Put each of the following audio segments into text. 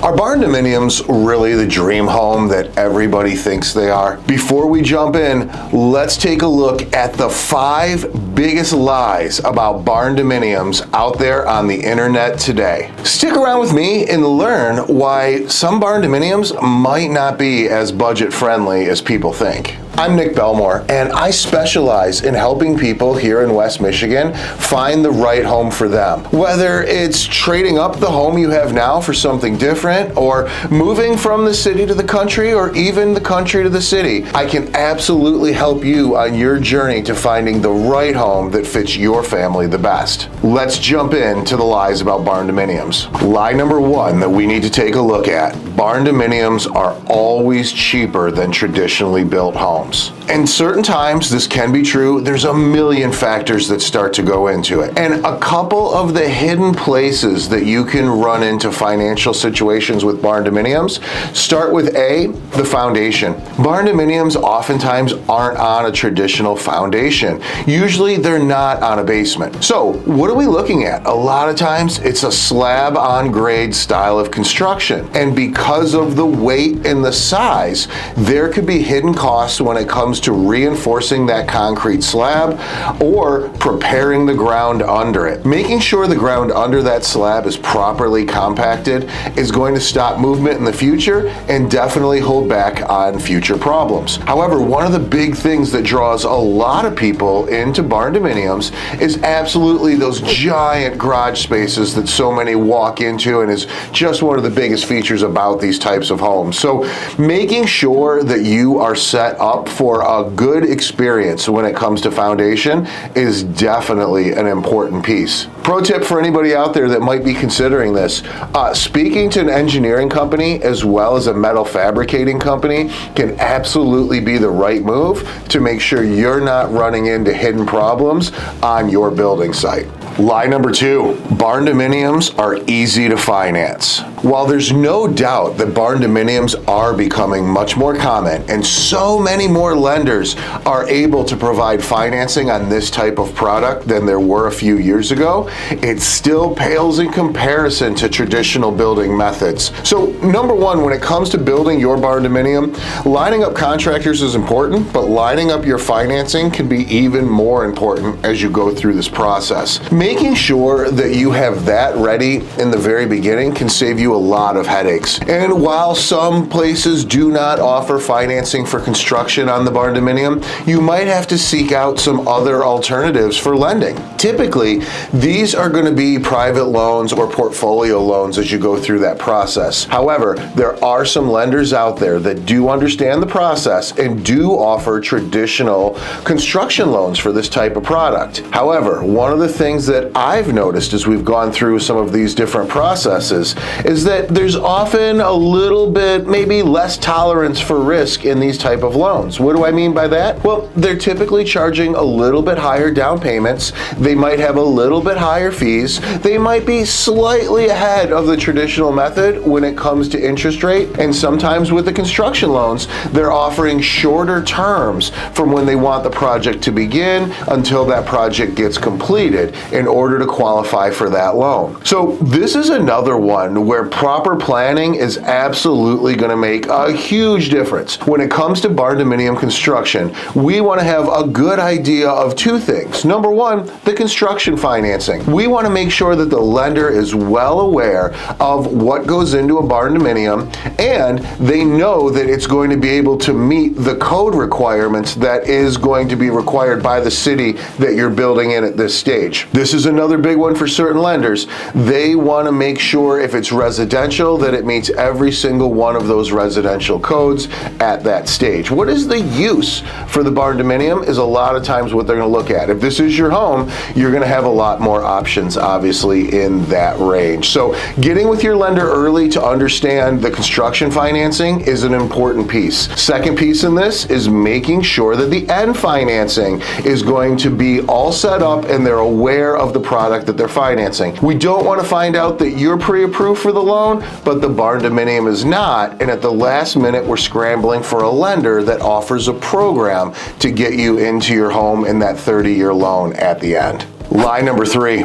Are Barndominiums really the dream home that everybody thinks they are? Before we jump in, let's take a look at the 5 biggest lies about Barndominiums out there on the internet today. Stick around with me and learn why some Barndominiums might not be as budget friendly as people think. I'm Nick Belmore, and I specialize in helping people here in West Michigan find the right home for them. Whether it's trading up the home you have now for something different, or moving from the city to the country, or even the country to the city, I can absolutely help you on your journey to finding the right home that fits your family the best. Let's jump into the lies about Barndominiums. Lie number 1 that we need to take a look at: Barndominiums are always cheaper than traditionally built homes. And certain times this can be true. There's a million factors that start to go into it. And a couple of the hidden places that you can run into financial situations with Barndominiums start with A, the foundation. Barndominiums oftentimes aren't on a traditional foundation. Usually they're not on a basement. So what are we looking at? A lot of times it's a slab on grade style of construction. And because of the weight and the size, there could be hidden costs when it comes to reinforcing that concrete slab or preparing the ground under it. Making sure the ground under that slab is properly compacted is going to stop movement in the future and definitely hold back on future problems. However, one of the big things that draws a lot of people into Barndominiums is absolutely those giant garage spaces that so many walk into, and is just one of the biggest features about these types of homes. So making sure that you are set up for a good experience when it comes to foundation is definitely an important piece. Pro tip for anybody out there that might be considering this: speaking to an engineering company as well as a metal fabricating company can absolutely be the right move to make sure you're not running into hidden problems on your building site. Lie number 2, Barndominiums are easy to finance. While there's no doubt that Barndominiums are becoming much more common and so many more lenders are able to provide financing on this type of product than there were a few years ago, it still pales in comparison to traditional building methods. So number 1, when it comes to building your Barndominium, lining up contractors is important, but lining up your financing can be even more important as you go through this process. Making sure that you have that ready in the very beginning can save you a lot of headaches. And while some places do not offer financing for construction on the Barndominium, you might have to seek out some other alternatives for lending. Typically, these are going to be private loans or portfolio loans as you go through that process. However, there are some lenders out there that do understand the process and do offer traditional construction loans for this type of product. However, one of the things that I've noticed as we've gone through some of these different processes is that there's often a little bit maybe less tolerance for risk in these type of loans. What do I mean by that? Well, they're typically charging a little bit higher down payments. They might have a little bit higher fees. They might be slightly ahead of the traditional method when it comes to interest rate. And sometimes with the construction loans, they're offering shorter terms from when they want the project to begin until that project gets completed in order to qualify for that loan. So this is another one where proper planning is absolutely going to make a huge difference. When it comes to Barndominium construction, we want to have a good idea of 2 things. Number 1, the construction financing. We want to make sure that the lender is well aware of what goes into a Barndominium, and they know that it's going to be able to meet the code requirements that is going to be required by the city that you're building in at this stage. This is another big one for certain lenders. They want to make sure if it's residential that it meets every single one of those residential codes at that stage. What is the use for the Barndominium is a lot of times what they're going to look at. If this is your home, you're going to have a lot more options obviously in that range. So getting with your lender early to understand the construction financing is an important piece. Second piece in this is making sure that the end financing is going to be all set up and they're aware of the product that they're financing. We don't want to find out that you're pre-approved for the loan, but the Barndominium is not, and at the last minute we're scrambling for a lender that offers a program to get you into your home in that 30-year loan at the end. Lie number 3.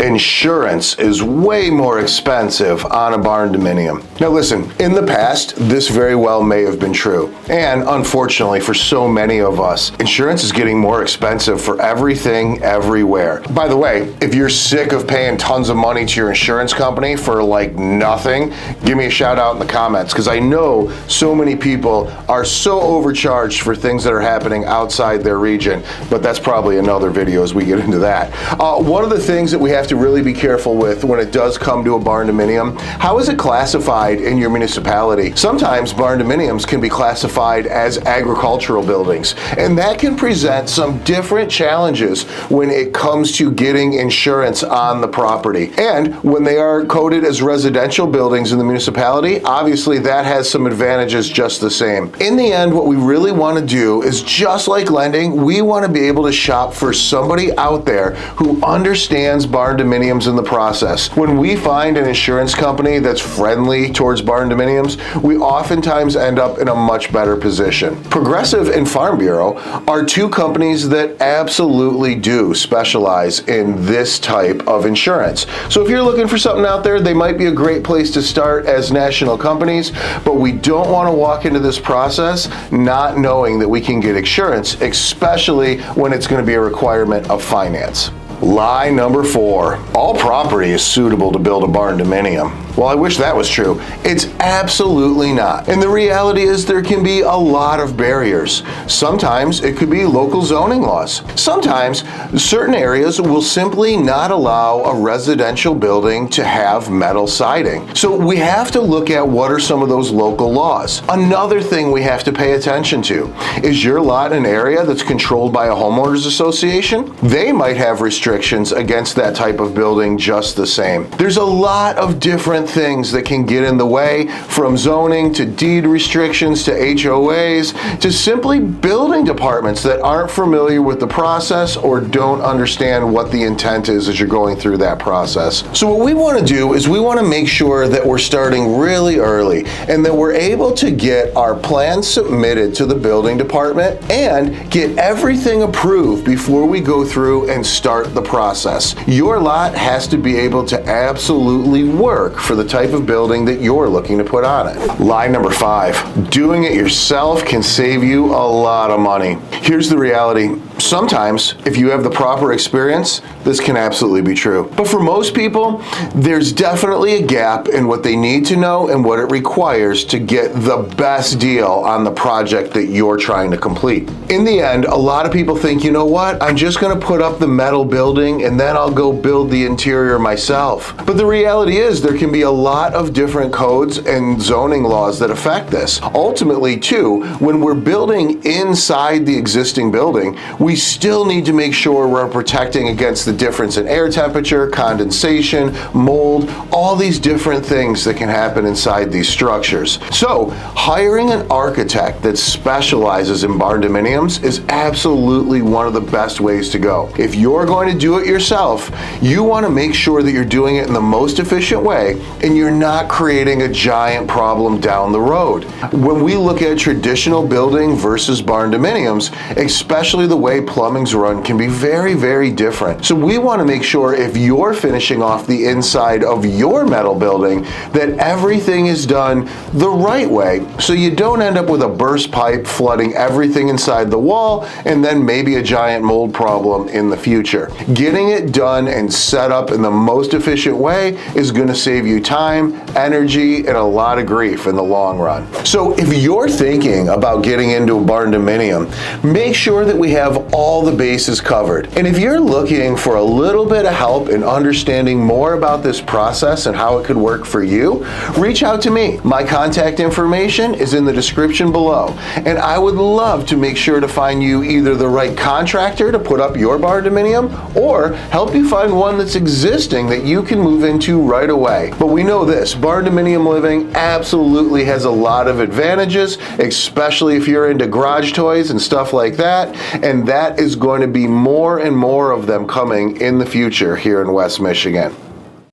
insurance is way more expensive on a Barndominium. Now listen, in the past, this very well may have been true. And unfortunately for so many of us, insurance is getting more expensive for everything, everywhere. By the way, if you're sick of paying tons of money to your insurance company for like nothing, give me a shout out in the comments, because I know so many people are so overcharged for things that are happening outside their region, but that's probably another video as we get into that. One of the things that we have to really be careful with when it does come to a Barndominium, how is it classified in your municipality? Sometimes Barndominiums can be classified as agricultural buildings, and that can present some different challenges when it comes to getting insurance on the property. And when they are coded as residential buildings in the municipality, obviously that has some advantages just the same. In the end, what we really want to do is, just like lending, we want to be able to shop for somebody out there who understands Barndominiums in the process. When we find an insurance company that's friendly towards Barndominiums, we oftentimes end up in a much better position. Progressive and Farm Bureau are two companies that absolutely do specialize in this type of insurance. So if you're looking for something out there, they might be a great place to start as national companies, but we don't want to walk into this process not knowing that we can get insurance, especially when it's going to be a requirement of finance. Lie number 4, all property is suitable to build a Barndominium. Well, I wish that was true. It's absolutely not. And the reality is there can be a lot of barriers. Sometimes it could be local zoning laws. Sometimes certain areas will simply not allow a residential building to have metal siding. So we have to look at what are some of those local laws. Another thing we have to pay attention to is your lot in an area that's controlled by a homeowners association. They might have restrictions against that type of building just the same. There's a lot of different things that can get in the way, from zoning to deed restrictions to HOAs to simply building departments that aren't familiar with the process or don't understand what the intent is as you're going through that process. So what we want to do is we want to make sure that we're starting really early and that we're able to get our plans submitted to the building department and get everything approved before we go through and start the process. Your lot has to be able to absolutely work for the type of building that you're looking to put on it. Lie number 5, doing it yourself can save you a lot of money. Here's the reality. Sometimes, if you have the proper experience, this can absolutely be true. But for most people, there's definitely a gap in what they need to know and what it requires to get the best deal on the project that you're trying to complete. In the end, a lot of people think, you know what, I'm just going to put up the metal building and then I'll go build the interior myself. But the reality is there can be a lot of different codes and zoning laws that affect this. Ultimately, too, when we're building inside the existing building, we still need to make sure we're protecting against the difference in air temperature, condensation, mold, all these different things that can happen inside these structures. So hiring an architect that specializes in Barndominiums is absolutely one of the best ways to go. If you're going to do it yourself, you want to make sure that you're doing it in the most efficient way and you're not creating a giant problem down the road. When we look at traditional building versus Barndominiums, especially the way plumbing's run can be very, very different. So we want to make sure if you're finishing off the inside of your metal building that everything is done the right way, so you don't end up with a burst pipe flooding everything inside the wall and then maybe a giant mold problem in the future. Getting it done and set up in the most efficient way is going to save you time, energy, and a lot of grief in the long run. So if you're thinking about getting into a Barndominium, make sure that we have all the bases covered. And if you're looking for a little bit of help in understanding more about this process and how it could work for you, reach out to me. My contact information is in the description below, and I would love to make sure to find you either the right contractor to put up your Barndominium or help you find one that's existing that you can move into right away. But we know this, Barndominium living absolutely has a lot of advantages, especially if you're into garage toys and stuff like that, and that is going to be more and more of them coming in the future here in West Michigan.